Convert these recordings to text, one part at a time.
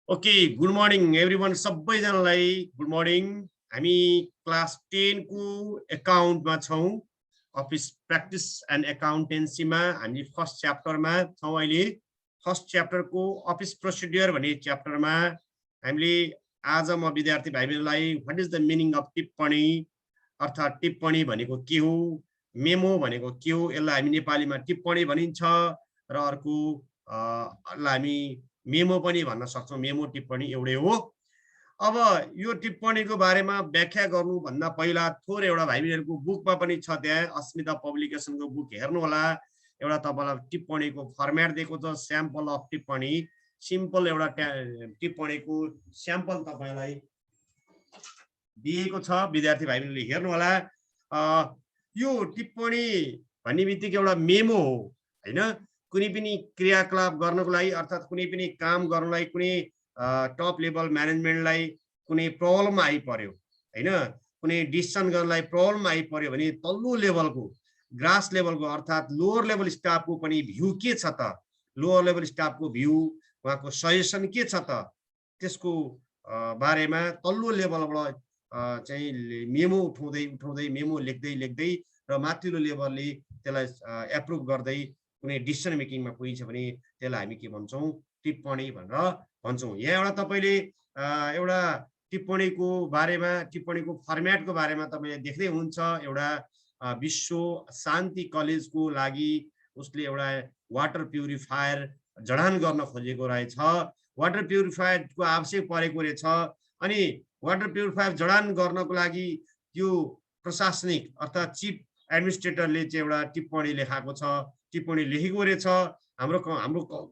Okay, good morning everyone, सबैजनालाई good morning. हामी class 10 को एकाउन्टमा छौँ। अफिस प्र्याक्टिस एन्ड एकाउन्टेन्सीमा हामी फर्स्ट च्याप्टरमा छौँ। अहिले फर्स्ट च्याप्टरको अफिस प्रोसिड्युर भन्ने च्याप्टरमा हामीले आज म विद्यार्थी भाइबहरुलाई what is the meaning of टिप्पणी अर्थात् टिप्पणी भनेको के हो, मेमो भनेको के हो, यसलाई हामी नेपालीमा टिप्पणी भनिन्छ र अर्को हामी मेमो पनि भन्न सक्छौँ। मेमो टिप्पणी एउटै हो। अब यो टिप्पणीको बारेमा व्याख्या गर्नु भन्दा पहिला थोरै एउटा भाइबहरुको बुकमा पनि छ, त्यहाँ अस्मिता पब्लिकेसनको बुक हेर्नु होला। एउटा तपाईलाई टिप्पणीको फर्म्याट दिएको छ, स्याम्पल अफ टिप्पणी, सिम्पल एउटा टिप्पणीको स्याम्पल तपाईलाई दिएको छ। विद्यार्थी भाइबहरुले हेर्नु होला। यो टिप्पणी भन्ने बित्तिकै एउटा मेमो हो हैन। कुनै पनि क्रियाकलाप गर्नको लागि अर्थात् कुनै पनि काम गर्नलाई कुनै टप लेभल म्यानेजमेन्टलाई कुनै प्रब्लम आइपर्यो हैन, कुनै डिसिजन गर्नलाई प्रब्लम आइपर्यो भने तल्लो लेभलको ग्रास लेभलको अर्थात् लोअर लेभल स्टाफको पनि भ्यू के छ त, लोअर लेभल स्टाफको भ्यू, उहाँको सजेसन के छ त, त्यसको बारेमा तल्लो लेभलबाट चाहिँ मेमो उठाउँदै मेमो लेख्दै र माथिल्लो लेभलले त्यसलाई एप्रुभ गर्दै कुनै डिसिजन मेकिङमा पुगिन्छ भने त्यसलाई हामी के भन्छौँ, टिप्पणी भनेर भन्छौँ। यहाँ एउटा तपाईले एउटा टिप्पणीको बारेमा, टिप्पणीको फर्म्याटको बारेमा तपाईले देख्दै हुन्छ। एउटा विश्व शान्ति कलेजको लागि उसले एउटा वाटर प्युरिफायर जडान गर्न खोजेको रहेछ। वाटर प्युरिफायरको आवश्यक परेको रहेछ। अनि वाटर प्युरिफायर जडान गर्नको लागि त्यो प्रशासनिक अर्थात् चिफ एडमिनिस्ट्रेटरले चाहिँ एउटा टिप्पणी लेखाएको छ, टिप्पणी लेखेको रहेछ। हाम्रो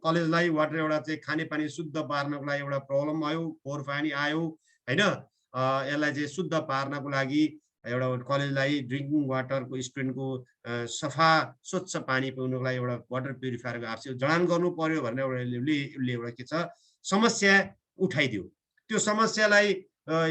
कलेजलाई वाटर एउटा चाहिँ खानेपानी शुद्ध पार्नको लागि एउटा प्रब्लम आयो, फोहोर पानी आयो हैन। यसलाई चाहिँ शुद्ध पार्नको लागि एउटा कलेजलाई ड्रिङ्किङ वाटरको स्टुडेन्टको सफा स्वच्छ पानी पिउनको लागि एउटा वाटर प्युरिफायरको आवश्यक जडान गर्नु पर्यो भनेर उसले एउटा के छ समस्या उठाइदियो। त्यो समस्यालाई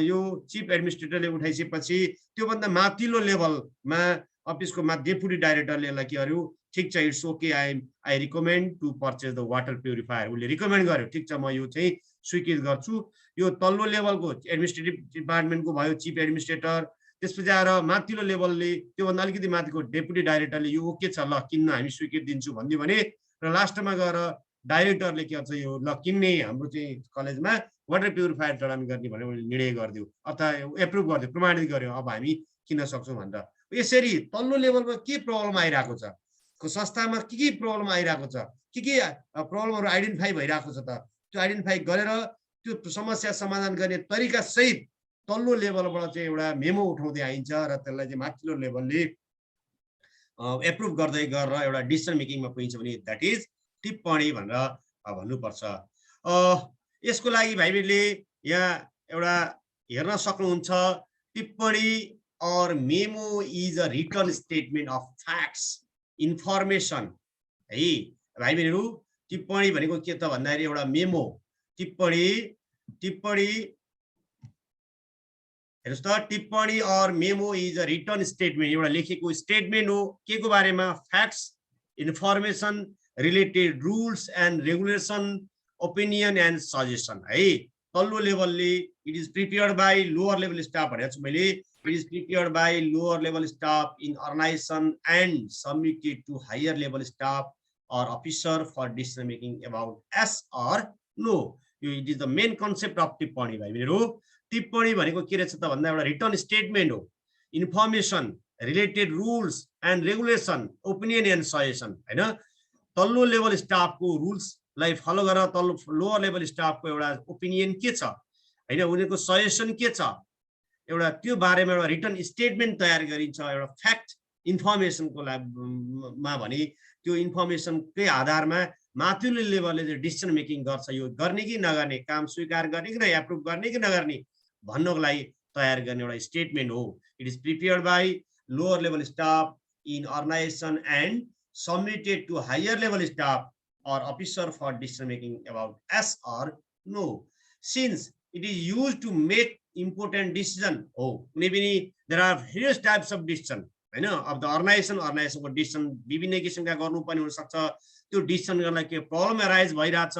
यो चिफ एडमिनिस्ट्रेटरले उठाइसकेपछि त्योभन्दा माथिल्लो लेभलमा अफिसको डेपुटी डाइरेक्टरले यसलाई के गर्यो, ठिक छ, it's okay, I recommend to purchase the water purifier. उसले रिकमेन्ड गर्यो, ठिक छ म यो चाहिँ स्वीकृत गर्छु। यो तल्लो लेभलको एडमिनिस्ट्रेटिभ डिपार्टमेन्टको भयो चिफ एडमिनिस्ट्रेटर, त्यसपछि आएर माथिल्लो लेभलले त्योभन्दा अलिकति माथिको डेपुटी डाइरेक्टरले यो ओके छ, ल किन्न हामी स्वीकृत दिन्छु भनिदियो भने, र लास्टमा गएर डाइरेक्टरले के गर्छ, यो ल किन्ने हाम्रो चाहिँ कलेजमा वाटर प्युरिफायर जडान गर्ने भनेर उनीहरूले निर्णय गरिदियो अथवा एप्रुभ गरिदियो, प्रमाणित गर्यो, अब हामी किन्न सक्छौँ भनेर। यसरी तल्लो लेभलमा के प्रब्लम आइरहेको छ, संस्थामा के प्रब्लम आइरहेको छ, के प्रब्लमहरू आइडेन्टिफाई भइरहेको छ त, त्यो आइडेन्टिफाई गरेर त्यो समस्या समाधान गर्ने तरिका सहित तल्लो लेभलबाट चाहिँ एउटा मेमो उठाउँदै आइन्छ र त्यसलाई चाहिँ माथिल्लो लेभलले एप्रुभ गर्दै गरेर एउटा डिसिजन मेकिङमा पुगिन्छ भने द्याट इज टिप्पणी भनेर भन्नुपर्छ। यसको लागि भाइबीले यहाँ एउटा हेर्न सक्नुहुन्छ, टिप्पणी or memo is a written statement of facts, information है भाइबीहरु। टिप्पणी भनेको के त भन्दाखेरि एउटा मेमो, टिप्पणी हेर्नुस् त, टिप्पणी और memo is a written statement, एउटा लेखेको स्टेटमेन्ट हो के को बारेमा, facts, information, related rules and regulation, opinion and suggestion है। तल्लो लेभलले it is prepared by lower level staff भनेको छु मैले। It is prepared by lower level staff in organization and submitted to higher level staff or officer for decision making about yes or no. It is the main concept of टिप्पणी भाइबीहरु। टिप्पणी भनेको के रहेछ त भन्दा एउटा रिटन स्टेटमेन्ट हो, information, related rules and regulation, opinion and suggestion हैन। तल्लो लेभल स्टाफको रुल्सलाई फलो गरेर तल्लो लोअर लेभल स्टाफको एउटा ओपिनियन के छ हैन, उनीहरुको सजेसन के छ, एउटा त्यो बारेमा एउटा रिटन स्टेटमेन्ट तयार गरिन्छ एउटा फ्याक्ट इन्फर्मेसनको मा भने त्यो इन्फर्मेसनकै आधारमा माथिल्लो लेभलले चाहिँ डिसिजन मेकिङ गर्छ, यो गर्ने कि नगर्ने, काम स्वीकार गर्ने कि एप्रुभ गर्ने कि नगर्ने भन्नको लागि तयार गर्ने एउटा स्टेटमेन्ट हो। It is prepared by lower level staff in organisation and submitted to higher level staff or officer for decision making about yes or no. Since it is used to make important decision, कुनै पनि there are various types of decision हैन, of the organization को decision विभिन्न किसिमका गर्नुपर्ने हुन सक्छ। त्यो डिसिजन गर्नलाई के प्रब्लम अराइज भइराछ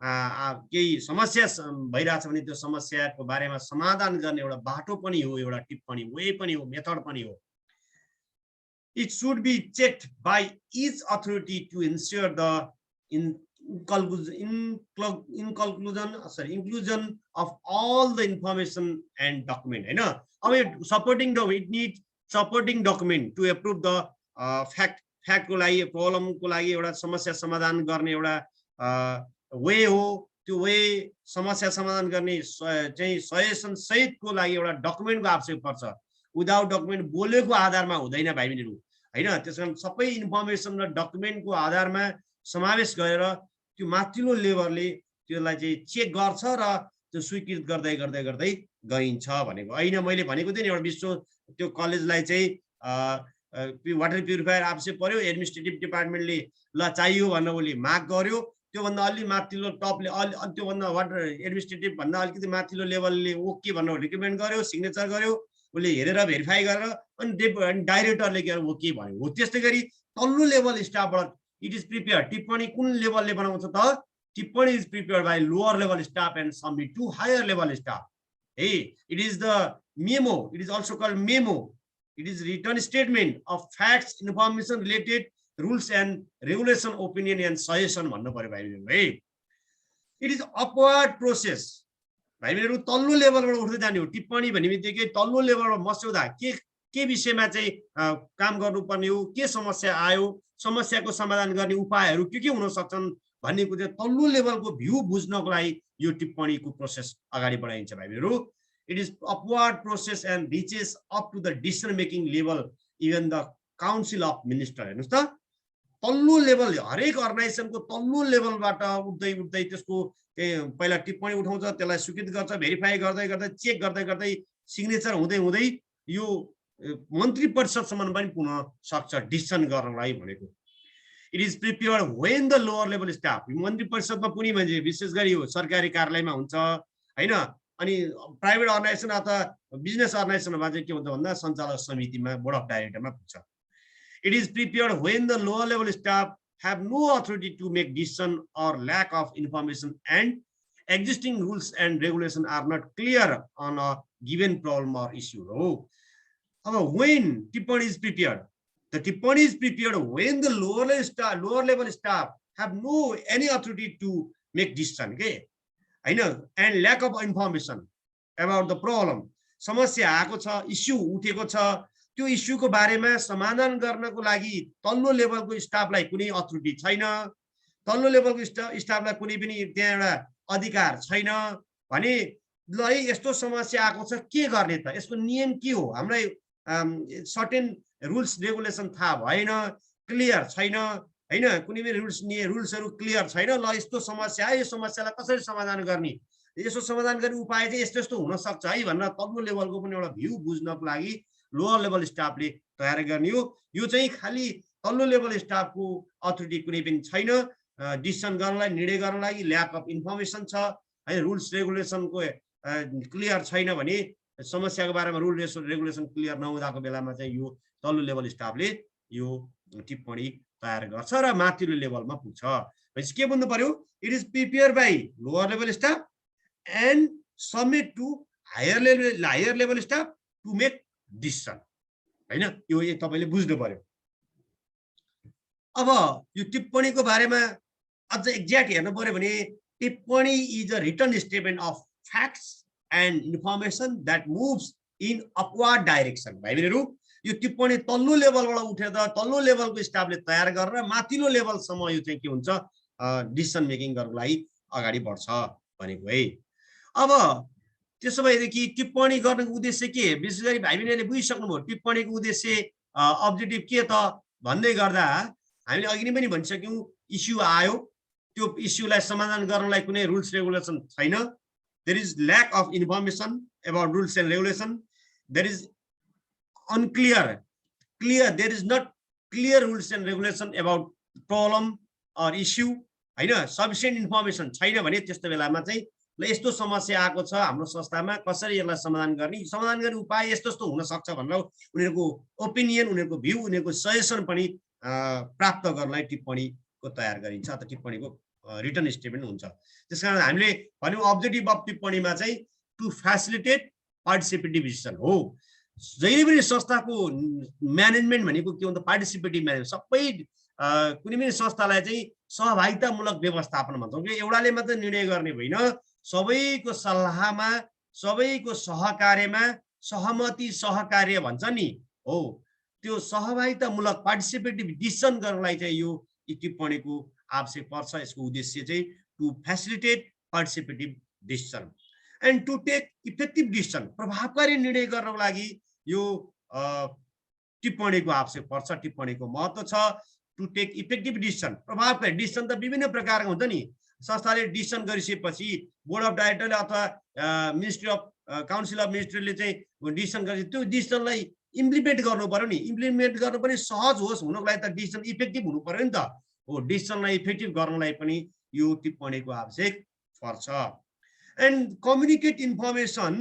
केही समस्या भइरहेछ भने त्यो समस्याको बारेमा समाधान गर्ने एउटा बाटो पनि हो, एउटा टिप्पणी वे पनि हो, मेथड पनि हो। It should be checked by each authority to ensure the inclusion of all the information and document. You know, supporting document, it needs supporting document to approve the fact को लागि problem को लागि एउटा समस्या समाधान गर्ने एउटा वे हो। त्यो वे समस्या समाधान गर्ने चाहिँ सजेसन सहितको लागि एउटा डकुमेन्टको आवश्यक पर्छ। विदाउट डकुमेन्ट बोलेको आधारमा हुँदैन भाइ बहिनीहरु हैन। त्यसकारण सबै इन्फर्मेसन र डकुमेन्टको आधारमा समावेश गरेर त्यो माथिल्लो लेभलले त्यसलाई चाहिँ चेक गर्छ र त्यो स्वीकृत गर्दै गर्दै गर्दै गइन्छ भनेको हैन। मैले भनेको थिएँ नि एउटा विश्व त्यो कलेजलाई चाहिँ वाटर प्युरिफायर आवश्यक पर्यो, एडमिनिस्ट्रेटिभ डिपार्टमेन्टले ल चाहियो भनेर उले माग गर्यो। त्योभन्दा अलि माथिल्लो टपले त्योभन्दा वाटर एडमिनिस्ट्रेटिभ भन्दा अलिकति माथिल्लो लेभलले ओके भनेर रिकमेन्ड गर्यो, सिग्नेचर गर्यो, उसले हेरेर भेरिफाई गरेर अनि डाइरेक्टरले के ओके भन्यो हो। त्यस्तै गरी तल्लो लेभल स्टाफबाट इट इज प्रिपेयर, टिप्पणी कुन लेभलले बनाउँछ त? टिप्पणी is prepare by lower level staff and submit to higher level staff. हे it is the memo, it is also called memo. It is written statement of facts, information related, rules and regulation, opinion and suggestion भन्नु पर्यो भाइ बहिनीहरु है। It is upward process। भाइ बहिनीहरु तल्लो लेभलबाट उठ्दै जाने हो। टिप्पणी भन्ने बित्तिकै तल्लो लेभलबाट मस्यौदा के विषयमा चाहिँ काम गर्नुपर्ने हो, के समस्या आयो, समस्याको समाधान गर्ने उपायहरू के हुन सक्छन् भन्ने कुरा तल्लो लेभलको भ्यू बुझ्नको लागि यो टिप्पणीको प्रोसेस अगाडि बढाइन्छ भाइ बहिनीहरु। It is upward process and reaches up to the decision making level, even the council of minister। हेर्नुस् त तल्लो लेभल हरेक अर्गनाइजेसनको तल्लो लेभलबाट उठ्दै उठ्दै त्यसको पहिला टिप्पणी उठाउँछ, त्यसलाई स्वीकृत गर्छ, भेरिफाई गर्दै गर्दै चेक गर्दै गर्दै सिग्नेचर हुँदै हुँदै यो मन्त्री परिषदसम्म पनि पुग्न सक्छ डिसिजन गर्नलाई भनेको। It is prepared when the lower level staff, मन्त्री परिषदमा पुग्ने मान्छे विशेष गरी यो सरकारी कार्यालयमा हुन्छ हैन। अनि प्राइभेट अर्गनाइजेसन अथवा बिजनेस अर्गनाइजेसनमा चाहिँ के हुन्छ भन्दा सञ्चालक समितिमा बोर्ड अफ डाइरेक्टरमा पुग्छ। It is prepared when the lower level staff have no authority to make decision or lack of information and existing rules and regulations are not clear on a given problem or issue हो। अब when टिप्पणी is prepared, the टिप्पणी is prepared when the lower level staff have no any authority to make decision के हैन, and lack of information about the problem। समस्या आएको छ, issue उठेको छ, त्यो इस्युको बारेमा समाधान गर्नको लागि तल्लो लेभलको स्टाफलाई कुनै अथोरिटी छैन, तल्लो लेभलको स्टाफलाई कुनै पनि त्यहाँ एउटा अधिकार छैन भने ल यस्तो समस्या आएको छ के गर्ने त, यसको नियम के हो, हामीलाई सर्टेन रुल्स रेगुलेसन थाहा भएन, क्लियर छैन हैन, कुनै पनि रुल्सहरु क्लियर छैन। ल यस्तो समस्या आयो, यो समस्यालाई कसरी समाधान गर्ने, यसो समाधान गर्ने उपाय चाहिँ यस्तो यस्तो हुन सक्छ है भनेर तल्लो लेभलको पनि एउटा भ्यू बुझ्नको लागि लोअर लेभल स्टाफले तयार गर्ने हो। यो चाहिँ खाली तल्लो लेभल स्टाफको अथोरिटी कुनै पनि छैन डिसिजन गर्नलाई, निर्णय गर्नलाई। ल्याक अफ इन्फर्मेसन छ है, रुल्स रेगुलेसनको क्लियर छैन भने समस्याको बारेमा रुल रेगुलेसन क्लियर नहुँदाको बेलामा चाहिँ यो तल्लो लेभल स्टाफले यो टिप्पणी तयार गर्छ र माथिल्लो लेभलमा पुग्छ। भनेपछि के भन्नु पर्यो? It is prepare by lower level staff and submit to higher level staff to make decision हैन। यो तपाईले बुझ्नु पर्यो। अब यो टिप्पणीको बारेमा अझ एक्ज्याक्ट हेर्नु पर्यो भने टिप्पणी is a written statement of facts and information that moves in upward direction. भाइ बहिनीहरु यो टिप्पणी तल्लो लेभलबाट उठेर तल्लो लेभलको स्टाफले तयार गरेर माथिल्लो लेभलसम्म यो चाहिँ के हुन्छ डिसिजन मेकिङ गर्नको लागि अगाडि बढ्छ भनेको है। अब त्यसो भएदेखि टिप्पणी गर्नको उद्देश्य के? विशेष गरी भाइ बहिनीले बुझिसक्नुभयो टिप्पणीको उद्देश्य अब्जेक्टिभ के त भन्दै गर्दा हामीले अघि नै पनि भनिसक्यौं, इस्यु आयो, त्यो इस्युलाई समाधान गर्नलाई कुनै रुल्स रेगुलेसन छैन। There is lack of information about rules and regulation, there is unclear, there is not clear rules and regulation about problem or issue हैन, sufficient information छैन भने त्यस्तो बेलामा चाहिँ ल यस्तो समस्या आएको छ हाम्रो संस्थामा, कसरी यसलाई समाधान गर्ने उपाय यस्तो यस्तो हुन सक्छ भनेर उनीहरुको ओपिनियन, उनीहरुको भ्यू, उनीहरुको सजेसन पनि प्राप्त गर्नलाई टिप्पणीको तयार गरिन्छ अथवा टिप्पणीको रिटन स्टेटमेन्ट हुन्छ। त्यसकारण हामीले भन्यौँ अब्जेक्टिभ अफ टिप्पणीमा चाहिँ टु फेसिलिटेट पार्टिसिपेटिभ डिसिसन हो। जहिले पनि संस्थाको म्यानेजमेन्ट भनेको के हुन्छ, पार्टिसिपेटिभ म्यानेजमेन्ट। सबै कुनै पनि संस्थालाई चाहिँ सहभागितामूलक व्यवस्थापन भन्छौँ कि एउटाले मात्रै निर्णय गर्ने होइन, सबैको सल्लाहमा, सबैको सहकार्यमा, सहमति सहकार्य भन्छ नि हो, त्यो सहभागितामूलक पार्टिसिपेटिभ डिसिसन गर्नलाई चाहिँ यो टिप्पणीको आवश्यक पर्छ। यसको उद्देश्य चाहिँ to facilitate participative decision and to take effective decision, प्रभावकारी निर्णय गर्नको लागि यो टिप्पणीको आवश्यक पर्छ। टिप्पणीको महत्त्व छ टु टेक इफेक्टिभ डिसिसन। प्रभावकारी डिसिसन त विभिन्न प्रकारको हुन्छ नि। संस्थाले डिसिसन गरिसकेपछि बोर्ड अफ डाइरेक्टरले अथवा मिनिस्ट्री अफ काउन्सिल अफ मिनिस्ट्रीले चाहिँ डिसिसन गरेपछि त्यो डिसिसनलाई इम्प्लिमेन्ट गर्नु पर्यो नि। इम्प्लिमेन्ट गर्नु पनि सहज होस् हुनको लागि त डिसिसन इफेक्टिभ हुनु पर्यो नि त हो। डिसिसनलाई इफेक्टिभ गर्नलाई पनि यो टिप्पणीको आवश्यक पर्छ। एन्ड कम्युनिकेट इन्फर्मेसन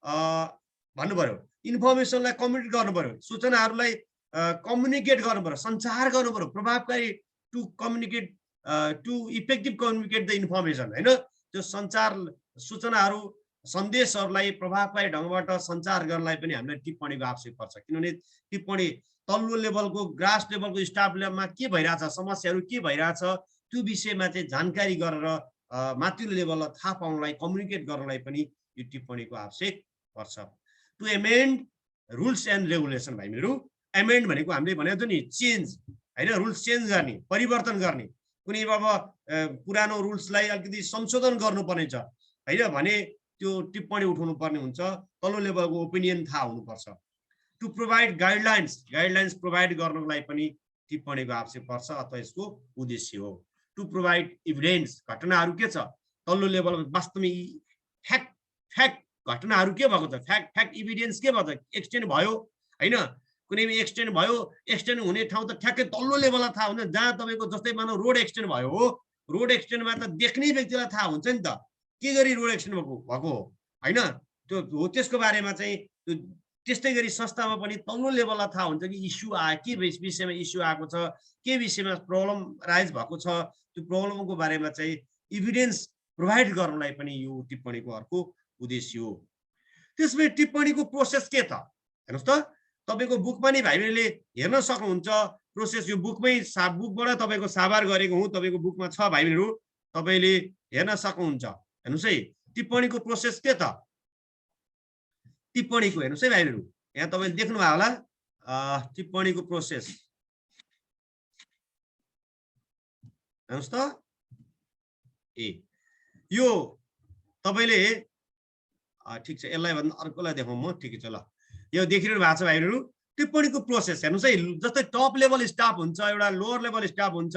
भन्नु पर्यो, इन्फर्मेसनलाई कम्युनिकेट गर्नु पर्यो, सूचनाहरूलाई कम्युनिकेट गर्नु पर्यो, सञ्चार गर्नु पर्यो। प्रभावकारी to communicate to effective communicate the information होइन, त्यो सञ्चार सूचनाहरू सन्देशहरूलाई प्रभावकारी ढङ्गबाट सञ्चार गर्नलाई पनि हामीलाई टिप्पणीको आवश्यक पर्छ। किनभने टिप्पणी तल्लो लेभलको ग्रास लेभलको स्टाफ लेभलमा के भइरहेछ, समस्याहरू के भइरहेछ त्यो विषयमा चाहिँ जानकारी गरेर माथिल्लो लेभललाई थाहा पाउनलाई, कम्युनिकेट गर्नलाई पनि यो टिप्पणीको आवश्यक पर्छ। To amend rules and regulation. भाइहरू एमेन्ड भनेको हामीले भनेको थियो नि चेन्ज होइन, रुल्स चेन्ज गर्ने, परिवर्तन गर्ने। कुनै अब पुरानो रुल्सलाई अलिकति संशोधन गर्नुपर्ने छ होइन भने त्यो टिप्पणी उठाउनु पर्ने हुन्छ। तल्लो लेभलको ओपिनियन थाहा हुनुपर्छ। To provide guidelines, guidelines provide गर्नको लागि पनि टिप्पणीको आवश्यक पर्छ अथवा यसको उद्देश्य हो। टु प्रोभाइड इभिडेन्स, घटनाहरू के छ तल्लो लेभलमा वास्तवमा फ्याक्ट घटनाहरू के भएको छ, फ्याक्ट इभिडेन्स के भएको छ, एक्सटेन्ड भयो होइन, कुनै पनि एक्सटेन्ड भयो, एक्सटेन्ड हुने ठाउँ त ठ्याक्कै तल्लो लेभललाई थाहा हुन्छ। जहाँ तपाईँको जस्तै मानव रोड एक्सटेन्ड भयो हो, रोड एक्सटेन्डमा त देख्ने व्यक्तिलाई थाहा हुन्छ नि त के गरी रोड एक्सटेन्ड भएको हो होइन, त्यो हो। त्यसको बारेमा चाहिँ त्यो त्यस्तै गरी संस्थामा पनि तल्लो लेभललाई थाहा हुन्छ कि इस्यु आयो, के विषयमा इस्यु आएको छ, के विषयमा प्रब्लम राइज भएको छ, त्यो प्रब्लमको बारेमा चाहिँ इभिडेन्स प्रोभाइड गर्नलाई पनि यो टिप्पणीको अर्को उद्देश्य हो। त्यसमै टिप्पणीको प्रोसेस के त हेर्नुहोस् त, तपाईँको बुकमा नि भाइहरूले हेर्न सक्नुहुन्छ प्रोसेस। यो बुकमै बुकबाट तपाईँको साभार गरेको हुँ, तपाईँको बुकमा छ भाइहरू, तपाईँले हेर्न सक्नुहुन्छ। हेर्नुहोस् है टिप्पणीको प्रोसेस के त, टिप्पणीको हेर्नुहोस् है भाइहरू, यहाँ तपाईँले देख्नुभयो होला टिप्पणीको प्रोसेस। हेर्नुहोस् त यो तपाईँले ठिक छ, यसलाई भन्दा अर्कोलाई देखाउँ म, ठिकै छ ल। यो देखिरहनु भएको छ भाइहरू टिप्पणीको प्रोसेस। हेर्नुहोस् है, जस्तै टप लेभल स्टाफ हुन्छ, एउटा लोवर लेभल स्टाफ हुन्छ।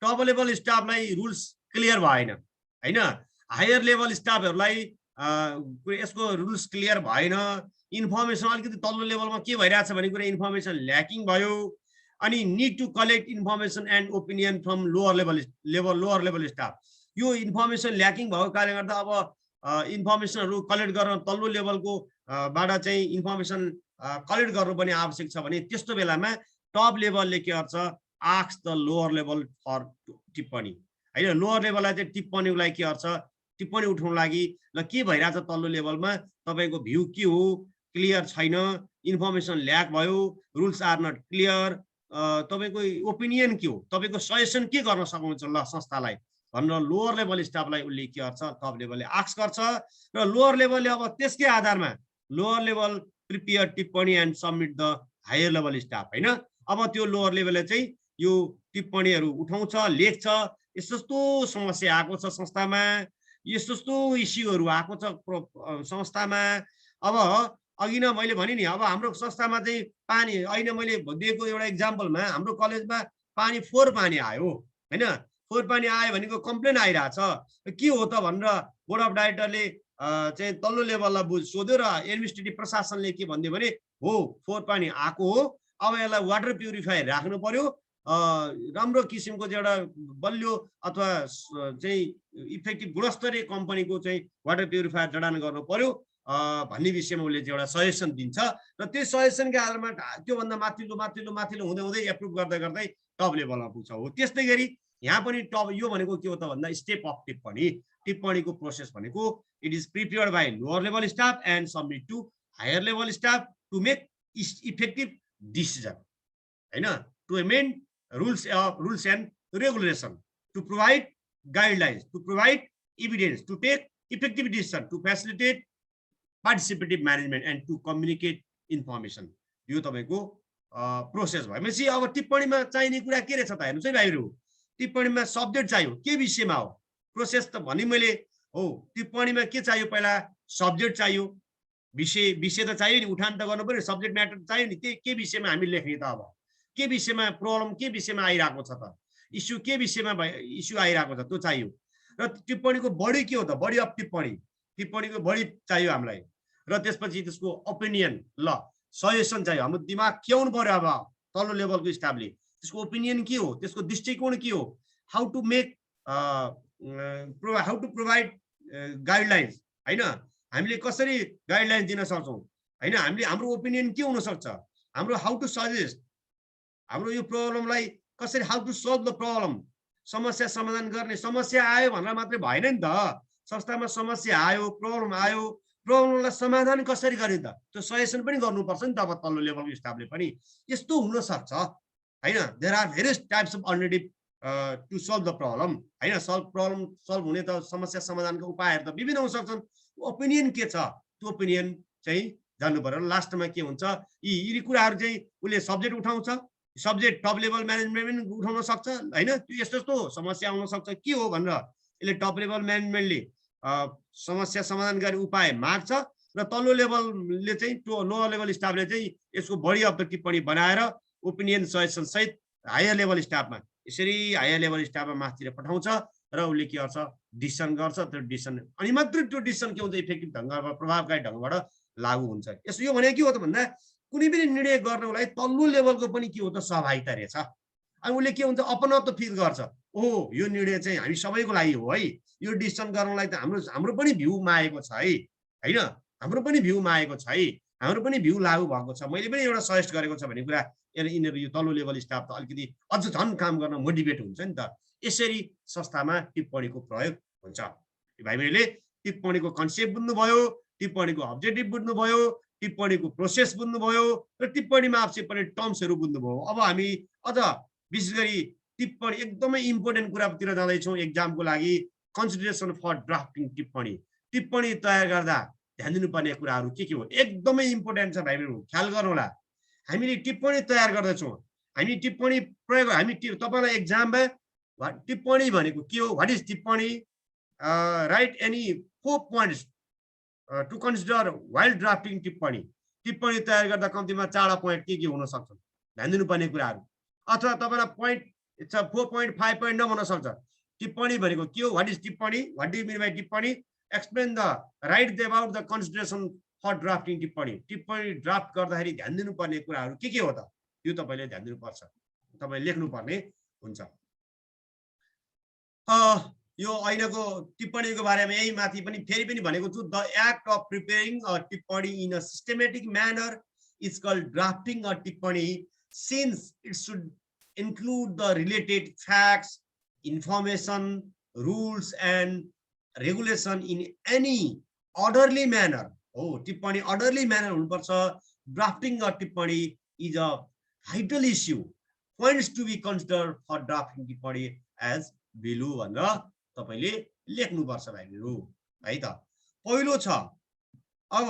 टप लेभल स्टाफलाई रुल्स क्लियर भएन होइन, हायर लेभल स्टाफहरूलाई यसको रुल्स क्लियर भएन, इन्फर्मेसन अलिकति तल्लो लेभलमा के भइरहेछ भन्ने कुरा इन्फर्मेसन ल्याकिङ भयो। अनि need to collect information and opinion from lower level staff. यो इन्फर्मेसन ल्याकिङ भएको कारणले गर्दा अब इन्फर्मेसनहरू कलेक्ट गर्न तल्लो लेभलको बाट चाहिँ इन्फर्मेसन कलेक्ट गर्नुपर्ने आवश्यक छ भने त्यस्तो बेलामा टप लेभलले के गर्छ, ask the lower level for टिप्पणी होइन। लोवर लेभललाई चाहिँ टिप्पणीको लागि के गर्छ, टिप्पणी उठाउनु लागि ल के भइरहेछ तल्लो लेभलमा, तपाईँको भ्यू के हो, क्लियर छैन, इन्फर्मेसन ल्याक भयो, रुल्स आर नट क्लियर, तपाईँको ओपिनियन के हो, तपाईँको सजेसन के गर्न सक्नुहुन्छ ल संस्थालाई भनेर लोवर लेभल स्टाफलाई उसले के गर्छ, टप लेभलले आस्क गर्छ। र लोवर लेभलले अब त्यसकै आधारमा लोवर लेभल प्रिपेयर टिप्पणी and submit the higher level staff होइन। अब त्यो लोवर लेभलले चाहिँ यो टिप्पणीहरू उठाउँछ, लेख्छ, यस्तो समस्या आएको छ संस्थामा, यस्तो इस्युहरू आएको छ संस्थामा। अब अघि न मैले भने नि, अब हाम्रो संस्थामा चाहिँ पानी अहिले मैले दिएको एउटा इक्जाम्पलमा हाम्रो कलेजमा पानी फोहोर पानी आयो होइन। फोहोर पानी आयो भनेको कम्प्लेन आइरहेछ, के हो त भनेर बोर्ड अफ डाइरेक्टरले चाहिँ तल्लो लेभललाई सोध्यो र एडमिनिस्ट्रेटिभ प्रशासनले के भनिदियो भने हो फोहोर पानी आएको हो, अब यसलाई वाटर प्युरिफायर राख्नु पर्यो, राम्रो किसिमको चाहिँ एउटा बलियो अथवा चाहिँ इफेक्टिभ गुणस्तरीय कम्पनीको चाहिँ वाटर प्युरिफायर जडान गर्नु पर्यो भन्ने विषयमा उसले चाहिँ एउटा सजेसन दिन्छ। र त्यो सजेसनको आधारमा त्योभन्दा माथिल्लो हुँदै हुँदै एप्रुभ गर्दै गर्दै टप लेभलमा पुग्छ हो। त्यस्तै गरी यहाँ पनि टप यो भनेको के हो त भन्दा स्टेप अफ टिप्पणी टिप्पणीको प्रोसेस भनेको it is prepared by lower level staff and submit to higher level staff to make effective decision हैन to amend rules and regulation to provide guidelines to provide evidence to take effective decision to facilitate participative management and to communicate information यो तपाईको process भएपछि अब टिप्पणीमा चाहिने कुरा के रहेछ त हेर्नुस् है भाइहरु टिप्पणीमा सब्जेक्ट चाहियो के विषयमा हो प्रोसेस त भनि मैले हो टिप्पणीमा के चाहियो पहिला सब्जेक्ट चाहियो विषय त चाहियो नि उठान त गर्नु पर्यो सब्जेक्ट म्याटर चाहियो नि के विषयमा हामी लेख्ने त अब के विषयमा प्रब्लम के विषयमा आइराको छ त इस्यु के विषयमा इस्यु आइराको छ त्यो चाहियो र टिप्पणीको बढी के हो त बढी अफ टिप्पणीको बढी चाहियो हामीलाई र त्यसपछि त्यसको ओपिनियन ल सजेसन चाहियो हाम्रो दिमाग के हुनु पर्यो अब तल्लो लेभलको स्टाफले त्यसको ओपिनियन के हो त्यसको दृष्टिकोण के हो how to make how to provide guidelines हैन हामीले कसरी गाइडलाइन दिन सक्छौं हैन हामीले हाम्रो ओपिनियन के हुन सक्छ हाम्रो हाउ टु सजेस्ट हाम्रो यो प्रब्लमलाई कसरी how to solve the problem समस्या समाधान गर्ने समस्या आयो भनेर मात्रै भएन नि त संस्थामा समस्या आयो प्रब्लमलाई समाधान कसरी गर्ने त त्यो सजेसन पनि गर्नुपर्छ नि त अब तल्लो लेभलको स्टाफले पनि यस्तो हुन सक्छ हैन there are various types of alternative to solve the problem हैन प्रब्लम सल्भ हुने त समस्या समाधानका उपायहरु त विभिन्न हुन सक्छन् ओपिनियन के छ त्यो ओपिनियन चाहिँ जान्नु पर्यो लास्टमा के हुन्छ यी कुराहरु चाहिँ उले सब्जेक्ट उठाउँछ सब्जेक्ट टप लेभल म्यानेजमेन्ट पनि उठाउन सक्छ हैन त्यो यस्तो समस्या आउन सक्छ के हो भनेर यसले टप लेभल म्यानेजमेन्टले समस्या समाधान गर्ने उपाय माग्छ र तल्लो लेभलले चाहिँ लोअर लेभल स्टाफले चाहिँ यसको बढी अफ द टिप्पणी बनाएर ओपिनियन सजेसन सहित हायर लेभल स्टाफमा यसरी हायर लेभल स्टाफमा माथितिर पठाउँछ र उसले के गर्छ डिसिसन गर्छ त्यो डिसिसन अनि मात्र त्यो डिसिसन के हुन्छ इफेक्टिभ ढंगबाट प्रभावकारी ढंगबाट लागू हुन्छ यसो यो भने के हो त भन्दा कुनै पनि निर्णय गर्नको लागि तल्लो लेभलको पनि के हो त सहभागिता रहेछ अनि उसले के हुन्छ अपनत्व फिल गर्छ ओहो यो निर्णय चाहिँ हामी सबैको लागि हो है यो डिसिसन गर्नलाई त हाम्रो पनि भ्यूमा आएको छ है हैन हाम्रो पनि भ्यूमा आएको छ है हाम्रो पनि भ्यू लागू भएको छ मैले पनि एउटा सजेस्ट गरेको छ भन्ने कुरा यिनीहरु यो तल्लो लेभल स्टाफ त अलिकति अझ झन् काम गर्न मोटिभेट हुन्छ नि त यसरी संस्थामा टिप्पणीको प्रयोग हुन्छ भाइ बहिनीले टिप्पणीको कन्सेप्ट बुझ्नुभयो टिप्पणीको अब्जेक्टिभ बुझ्नुभयो टिप्पणीको प्रोसेस बुझ्नुभयो र टिप्पणीमा आवश्यक पर्ने टर्म्सहरु बुझ्नुभयो अब हामी अझ विशेष गरी टिप्पणी एकदमै इम्पोर्टेन्ट कुरातिर जाँदैछौँ एक्जामको लागि कन्सिडरेसन फर ड्राफ्टिङ टिप्पणी तयार गर्दा ध्यान दिनुपर्ने कुराहरु के हो एकदमै इम्पोर्टेन्ट छ भाइहरु ख्याल गर्नु होला हामीले टिप्पणी तयार गर्दैछौँ हामी टिप्पणी प्रयोग हामी तपाईलाई एक्जाममा टिप्पणी भनेको के हो व्हाट इज टिप्पणी write any 4 points to consider while drafting टिप्पणी तयार गर्दा कम्तीमा 4 पोइन्ट के हुन सक्छ ध्यान दिनुपर्ने कुराहरु अथवा तपाईलाई पोइन्ट 4.5 पोइन्ट नहुन सक्छ टिप्पणी भनेको के हो व्हाट इज टिप्पणी what do you mean by टिप्पणी explain the right about the consideration for drafting टिप्पणी ड्राफ्ट गर्दाखेरि ध्यान दिनुपर्ने कुराहरु के हो त यो तपाईले ध्यान दिनुपर्छ तपाईले लेख्नुपर्ने हुन्छ यो ऐनाको टिप्पणीको बारेमा यही माथि पनि फेरि पनि भनेको छु the act of preparing a टिप्पणी in a systematic manner is called drafting a टिप्पणी since it should include the related facts, information, rules and regulation in any orderly manner. Oh, tippani orderly manner hunनुपर्छ. Drafting a tippani is a vital issue. Points to be considered for drafting tippani as below भनेर तपाईले लेख्नुपर्छ भाइहरु है त पहिलो छ अब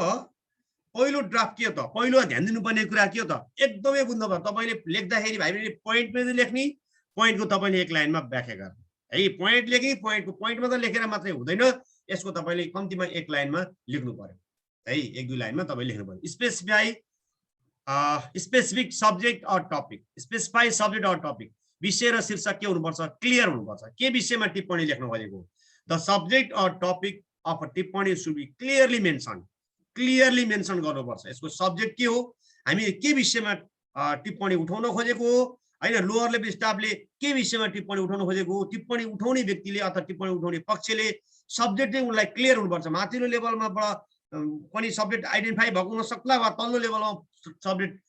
पहिलो draft के हो त पहिलो ध्यान दिनुपर्ने कुरा के हो त एकदमै बुझ्नु पर्छ तपाईले लेख्दाखेरि भाइले पोइन्ट पनि लेख्नी पोइन्टको तपाईले एक लाइनमा व्याख्या गर्ने है पोइन्ट लेख्नी पोइन्टको पोइन्टमा त लेखेर मात्रै हुँदैन यसको तपाईले कम्तिमा एक लाइनमा लेख्नु पर्यो है एक दुई लाइनमा तपाईले लेख्नु पर्यो specific subject or topic specify subject or topic विषय र शीर्षक के हुनुपर्छ क्लियर हुनुपर्छ के विषयमा टिप्पणी लेख्नु खोजेको the subject or topic of a टिप्पणी शुड बी क्लियरली मेन्सन गर्नुपर्छ यसको सब्जेक्ट के हो हामी के विषयमा टिप्पणी उठाउन खोजेको हो हैन लोअर लेभल स्टाफले के विषयमा टिप्पणी उठाउन खोजेको हो टिप्पणी उठाउने व्यक्तिले अथवा टिप्पणी उठाउने पक्षले सब्जेक्ट चाहिँ उनलाई क्लियर हुनुपर्छ माथिल्लो लेभलमा पनि सब्जेक्ट आइडेन्टिफाई भएको हुन सक्ला वा तल्लो लेभलमा सब्जेक्ट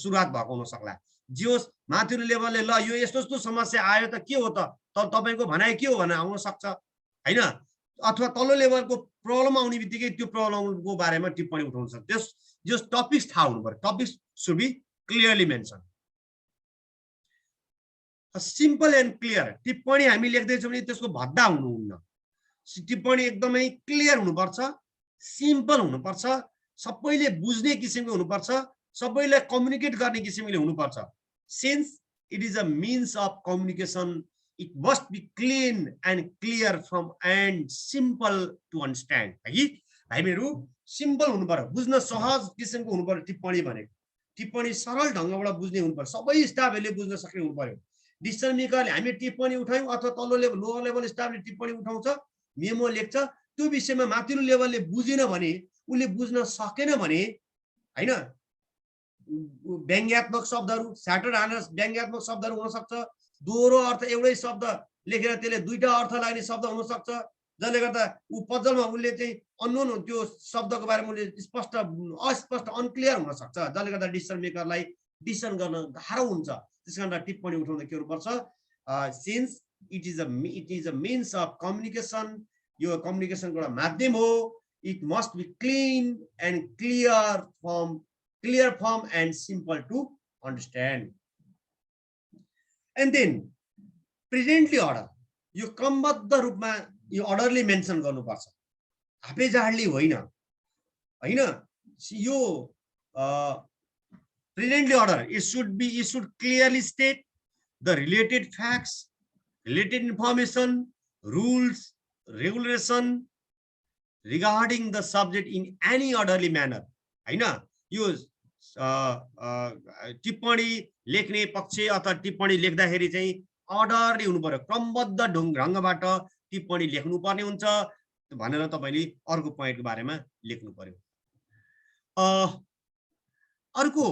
सुरुवात भएको हुन सक्ला जे होस् माथिल्लो लेभलले ल यो यस्तो समस्या आयो त के हो त तपाईको भनाइ के हो भनेर आउन सक्छ हैन, अथवा तल्लो लेभलको प्रब्लम आउने बित्तिकै त्यो प्रब्लमको बारेमा टिप्पणी उठाउन सक्छ। त्यस टपिक्स थाहा हुनु पर्यो। Topics should be clearly mention. Simple and clear टिप्पणी हामी लेख्दैछौँ भने त्यसको भद्दा हुनुहुन्न। टिप्पणी एकदमै क्लियर हुनुपर्छ, सिम्पल हुनुपर्छ, सबैले बुझ्ने किसिमको हुनुपर्छ, सबैलाई कम्युनिकेट गर्ने किसिमले हुनुपर्छ। Since it is a means of communication, it must be clean and clear from and simple to understand। है कि हामीहरु सिम्पल हुनु पर्यो, बुझ्न सहज किसिमको हुनु पर्यो टिप्पणी भनेको। टिप्पणी सरल ढंगबाट बुझ्ने हुनु पर्यो, सबै स्टाफहरुले बुझ्न सक्ने हुनु पर्यो। डिसिजन मेकरले हामी टिप्पणी उठायौं अथवा तल्लो लेभल लोअर लेभल स्टाफले टिप्पणी उठाउँछ, मेमो लेख्छ, त्यो विषयमा माथिल्लो लेभलले बुझेन भने, उले बुझ्न सकेन भने हैन, व्यङ्ग्यात्मक शब्दहरु, स्याटर हानेर व्यङ्ग्यात्मक शब्दहरु हुन सक्छ, दोहोरो अर्थ एउटै शब्द लेखेर त्यसले दुईटा अर्थ लाग्ने शब्द हुन सक्छ, जसले गर्दा उ पजलमा उले चाहिँ अननोन त्यो शब्दको बारेमा उले स्पष्ट अस्पष्ट अनक्लियर हुन सक्छ, जसले गर्दा डिसिजन मेकरलाई डिसिजन गर्न गाह्रो हुन्छ। त्यसकारण टिप्पणी उठाउँदा के हुनुपर्छ, since it is a means of communication, यो कम्युनिकेसनको एउटा माध्यम हो, it must be clean and clear firm and simple to understand. And then presently order, यो क्रमबद्ध रूपमा यो अर्डरले मेन्सन गर्नुपर्छ, हापेजाडले होइन हैन। यो presently order it should clearly state the related facts, related information, rules, regulation regarding the subject in any orderly manner हैन। यो टिप्पणी लेख्ने पक्ष अथवा टिप्पणी लेख्दाखेरि चाहिँ अर्डरली हुनु पर्यो, क्रमबद्ध ढंगबाट टिप्पणी लेख्नु पर्ने हुन्छ भनेर तपाईले अर्को पोइन्टको बारेमा लेख्नु पर्यो। अर्को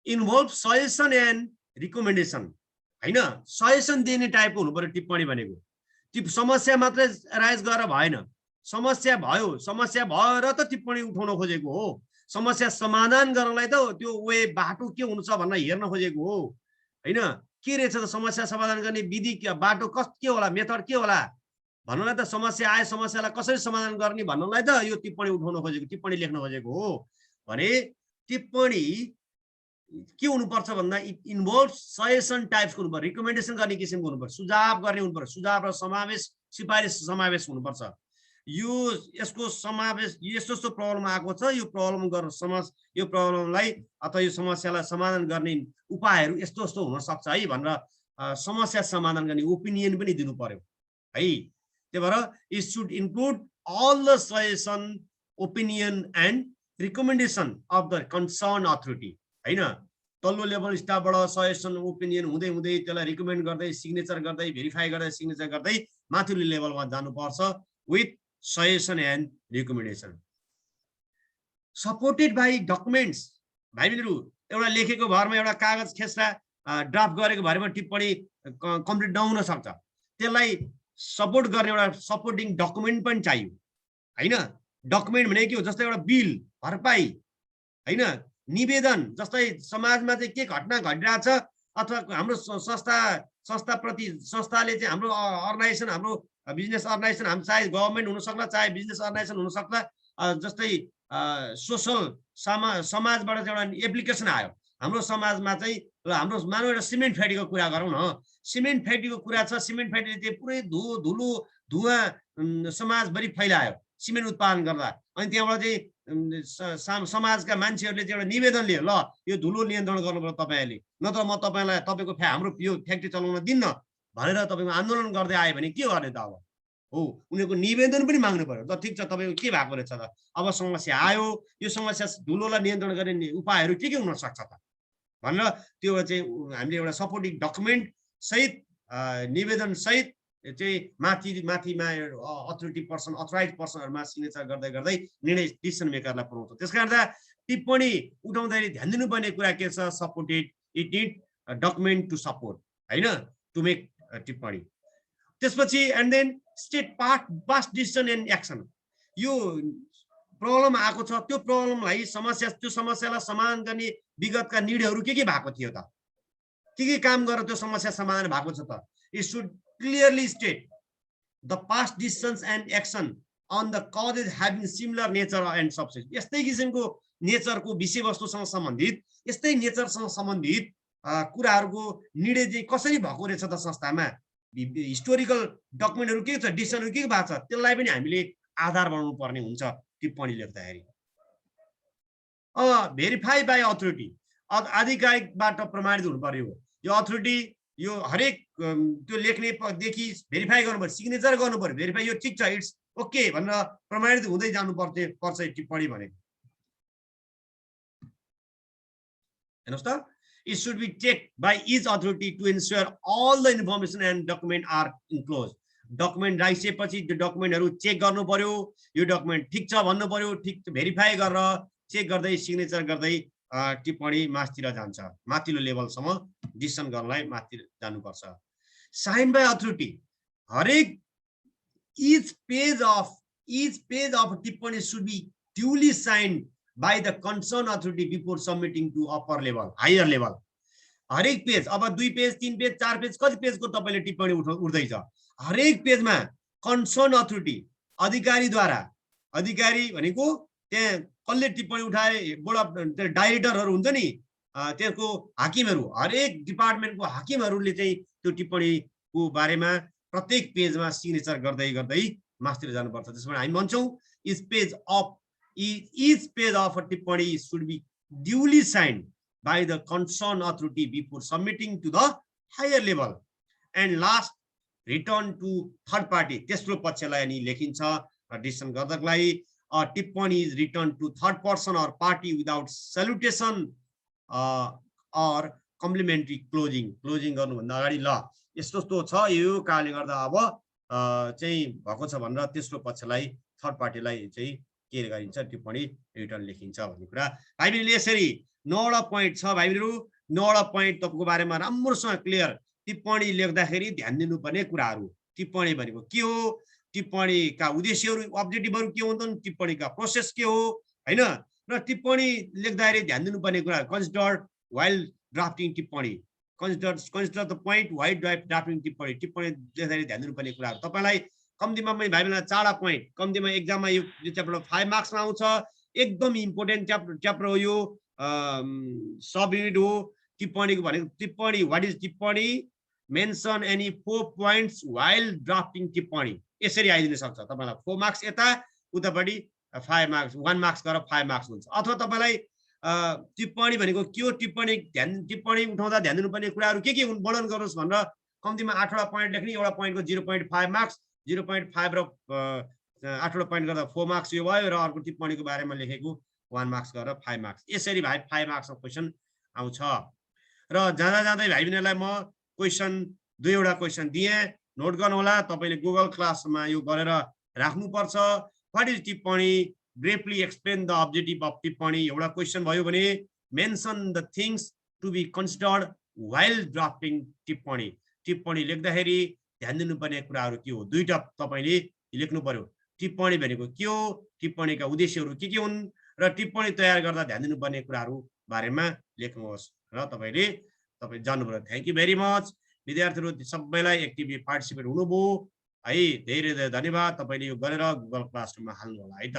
इन्भल्भ सजेसन एन्ड रिकमेन्डेसन हैन। सजेसन दिने टाइपको हुनु पर्यो टिप्पणी भनेको। समस्या मात्रै राइज गरेर भएन, समस्या भयो, समस्या भएर त टिप्पणी उठाउन खोजेको हो, समस्या समाधान गर्नलाई त त्यो वे बाटो के हुन्छ भनेर हेर्न खोजेको हो हैन। के रहेछ त समस्या समाधान गर्ने विधि, बाटो के होला, मेथड के होला भन्नलाई त, समस्या आए समस्यालाई कसरी समाधान गर्ने भन्नलाई त यो टिप्पणी उठाउन खोजेको, टिप्पणी लेख्न खोजेको हो भने टिप्पणी के हुनुपर्छ भन्दा इट इन्भल्भ सजेसन टाइप्सको हुनुपर्छ, रिकमेन्डेसन गर्ने किसिमको हुनुपर्छ, सुझाव गर्ने हुनुपर्छ, सुझाव र समावेश सिफारिस समावेश हुनुपर्छ। यो यसको समावेश यस्तो प्रब्लम आएको छ, यो प्रब्लम गर्न यो प्रब्लमलाई अथवा यो समस्यालाई समाधान गर्ने उपायहरू यस्तो यस्तो हुन सक्छ है भनेर समस्या समाधान गर्ने ओपिनियन पनि दिनु पर्यो है। त्यही भएर it should include all the suggestion, opinion and recommendation of the concern authority हैन। तल्लो लेभल स्टाफबाट सजेसन ओपिनियन हुँदै हुँदै त्यसलाई रिकमेन्ड गर्दै सिग्नेचर गर्दै भेरिफाई गर्दै सिग्नेचर गर्दै माथिल्लो लेभलमा जानुपर्छ with suggestion and recommendation supported by documents. भाइ मित्रहरू, एउटा लेखेको भरमा एउटा कागज खेस्रा ड्राफ्ट गरेको भरमा टिप्पणी कम्प्लिट नहुन सक्छ, त्यसलाई सपोर्ट गर्ने एउटा सपोर्टिङ डकुमेन्ट पनि चाहियो हैन। डकुमेन्ट भनेको के हो, जस्तै एउटा बिल, भरपाई हैन, निवेदन, जस्तै समाजमा चाहिँ के घटना घटिरहेछ अथवा हाम्रो संस्थाप्रति संस्थाले चाहिँ हाम्रो अर्गनाइजेसन, हाम्रो बिजनेस अर्गनाइजेसन, हाम्रो चाहे गभर्नमेन्ट हुन सक्ला चाहे बिजनेस अर्गनाइजेसन हुन सक्ला, जस्तै सोसल समाजबाट चाहिँ एउटा एप्लिकेसन आयो हाम्रो समाजमा चाहिँ, हाम्रो मानव एउटा सिमेन्ट फ्याक्ट्रीको कुरा गरौँ न, सिमेन्ट फ्याक्ट्रीको कुरा छ, सिमेन्ट फ्याक्ट्रीले चाहिँ पुरै धुलो धुवा समाजभरि फैलायो सिमेन्ट उत्पादन गर्दा, अनि त्यहाँबाट चाहिँ समाजका मान्छेहरूले चाहिँ एउटा निवेदन लियो, ल यो धुलो नियन्त्रण गर्नुपर्छ तपाईँहरूले, नत्र म तपाईँलाई तपाईँको हाम्रो यो फ्याक्ट्री चलाउन दिन्न भनेर तपाईँको आन्दोलन गर्दै आयो भने के गर्ने त अब हो। उनीहरूको निवेदन पनि माग्नु पर्यो, त ठिक छ तपाईँको के भएको रहेछ त, अब समस्या आयो, यो समस्या धुलोलाई नियन्त्रण गर्ने उपायहरू के हुन सक्छ त भनेर त्यो चाहिँ हामीले एउटा सपोर्टिङ डकुमेन्ट सहित निवेदन सहित चाहिँ माथिमा अथोरिटी पर्सन, अथोराइज पर्सनहरुमा सिग्नेचर गर्दै गर्दै निर्णय डिसिजन मेकरलाई पुर्याउँछ। त्यसकारण टिप्पणी उठाउँदाखेरि ध्यान दिनुपर्ने कुरा के छ, supported, it need document to support हैन, टु मेक टिप्पणी। त्यसपछि and then state past decision and action. यो प्रब्लम आएको छ, त्यो प्रब्लमलाई त्यो समस्यालाई समाधान गर्ने विगतका निर्णयहरू के भएको थियो त के काम गरेर त्यो समस्या समाधान भएको छ त? It should clearly state the past decisions and action on the causes having similar nature and subset. यस्तै किसिमको नेचरको विषयवस्तुसँग सम्बन्धित, यस्तै नेचरसँग सम्बन्धित कुराहरूको निर्णय चाहिँ कसरी भएको रहेछ त संस्थामा, हिस्टोरिकल डकुमेन्टहरू के छ, डिसिजनहरू के भएको छ, त्यसलाई पनि हामीले आधार बनाउनु पर्ने हुन्छ टिप्पणी लेख्दाखेरि। भेरिफाई बाई अथोरिटी, आधिकारिकबाट प्रमाणित हुनु पर्यो। यो अथोरिटी यो हरेक त्यो लेख्नेदेखि भेरिफाई गर्नु पर्यो, सिग्नेचर गर्नु पर्यो, भेरिफाई यो ठिक छ, इट्स ओके भनेर प्रमाणित हुँदै जानु पर्छ टिप्पणी भनेको। हेर्नुहोस् त, it should be checked by each authority to ensure all the information and document are enclosed. Document राखिसकेपछि त्यो डकुमेन्टहरू चेक गर्नु पर्यो, यो डकुमेन्ट ठिक छ भन्नु पर्यो, ठिक भेरिफाई गरेर चेक गर्दै सिग्नेचर गर्दै टिप्पणी माथितिर जान्छ, माथिल्लो लेभलसम्म डिसिसन गर्नलाई माथि जानुपर्छ। साइन बाई अथोरिटी, हरेक each page of टिप्पणी should be duly signed by the concerned authority before submitting to upper level, higher level. हरेक पेज, अब 2 पेज 3 पेज 4 पेज कति पेजको तपाईले टिप्पणी उठ्दैछ, हरेक पेजमा कन्सर्न अथोरिटी, अधिकारीद्वारा, अधिकारी भनेको त्यहाँ कसले टिप्पणी उठाए, बोर्ड अफ डाइरेक्टरहरू हुन्छ नि, त्यसको हाकिमहरू, हरेक डिपार्टमेन्टको हाकिमहरूले चाहिँ त्यो टिप्पणीको बारेमा प्रत्येक पेजमा सिग्नेचर गर्दै गर्दै मास्तिर जानुपर्छ। त्यसमा हामी भन्छौँ each page of a tippani should be duly signed by the concerned authority before submitting to the higher level. And last, return to third party. तेस्रो पक्षलाई अनि लेखिन्छ डिसिसन गर्नको लागि, टिप्पणी is returned to third person or party without salutation or complimentary closing. Closing गर्नुभन्दा अगाडि ल यस्तो छ, यो कारणले गर्दा अब चाहिँ भएको छ भनेर तेस्रो पक्षलाई, थर्ड पार्टीलाई चाहिँ के गरिन्छ, टिप्पणी रिटर्न लेखिन्छ भन्ने कुरा। भाइबीले यसरी 9वटा पोइन्ट छ भाइबीहरु, 9वटा पोइन्ट तपाईको बारेमा राम्रोसँग क्लियर, टिप्पणी लेख्दाखेरि ध्यान दिनुपर्ने कुराहरू। टिप्पणी भनेको के हो, टिप्पणीका उद्देश्यहरू अब्जेक्टिभहरू के हुन्छन्, टिप्पणीका प्रोसेस के हो हैन, र टिप्पणी लेख्दाखेरि ध्यान दिनुपर्ने कुरा। कन्सिडर व्हाइल ड्राफ्टिङ टिप्पणी, consider the point while drafting टिप्पणी, टिप्पणी लेख्दाखेरि ध्यान दिनुपर्ने कुराहरू। तपाईलाई कम्तीमा पनि भाइबीलाई 4वटा पोइन्ट, कम्तीमा एक्जाममा यो च्याप्टर 5 मार्क्समा आउँछ, एकदम इम्पोर्टेन्ट च्याप्टर हो यो, सब युनिट हो टिप्पणीको भनेको। टिप्पणी, व्हाट इज टिप्पणी, mention any 4 points while drafting टिप्पणी, यसरी आइदिन सक्छ तपाईलाई। 4 मार्क्स यता, उतापट्टि 5 मार्क्स, 1 मार्क्स गरेर 5 मार्क्स हुन्छ। अथवा तपाईलाई टिप्पणी भनेको के हो, टिप्पणी उठाउँदा ध्यान दिनुपर्ने कुराहरू के हुन् वर्णन गर्नुहोस् भनेर कम्तीमा 8वटा पोइन्ट लेख्ने, एउटा पोइन्टको 0.5 मार्क्स, 0.5 र 8वटा पोइन्ट गर्दा 4 मार्क्स यो भयो, र अर्को टिप्पणीको बारेमा लेखेको 1 मार्क्स गरेर 5 मार्क्स, यसरी भाइ 5 मार्क्सको क्वेसन आउँछ। र जाँदा जाँदै भाइ बहिनीलाई म क्वेसन 2वटा क्वेसन दिए, नोट गर्नु होला, तपाईले गुगल क्लासमा यो गरेर राख्नुपर्छ। व्हाट इज टिप्पणी, briefly explain the objective of टिप्पणी, एउटा क्वेसन भयो भने mention the things to be considered while drafting टिप्पणी, टिप्पणी लेख्दाखेरि ध्यान दिनुपर्ने कुराहरू के हो, 2टा तपाईले लेख्नु पर्यो। टिप्पणी भनेको के हो, टिप्पणीका उद्देश्यहरू के हुन्, र टिप्पणी तयार गर्दा ध्यान दिनुपर्ने कुराहरू बारेमा लेख्नुहोस्, र तपाईले जान्नु पर्यो। थ्यांक यू भेरी मच विद्यार्थीहरु, सबैलाई एक्टिभली पार्टिसिपेट हुनुभयो है, धेरै धेरै धन्यवाद। तपाईले यो गरेर गुगल क्लासरुममा हाल्नु होला है त।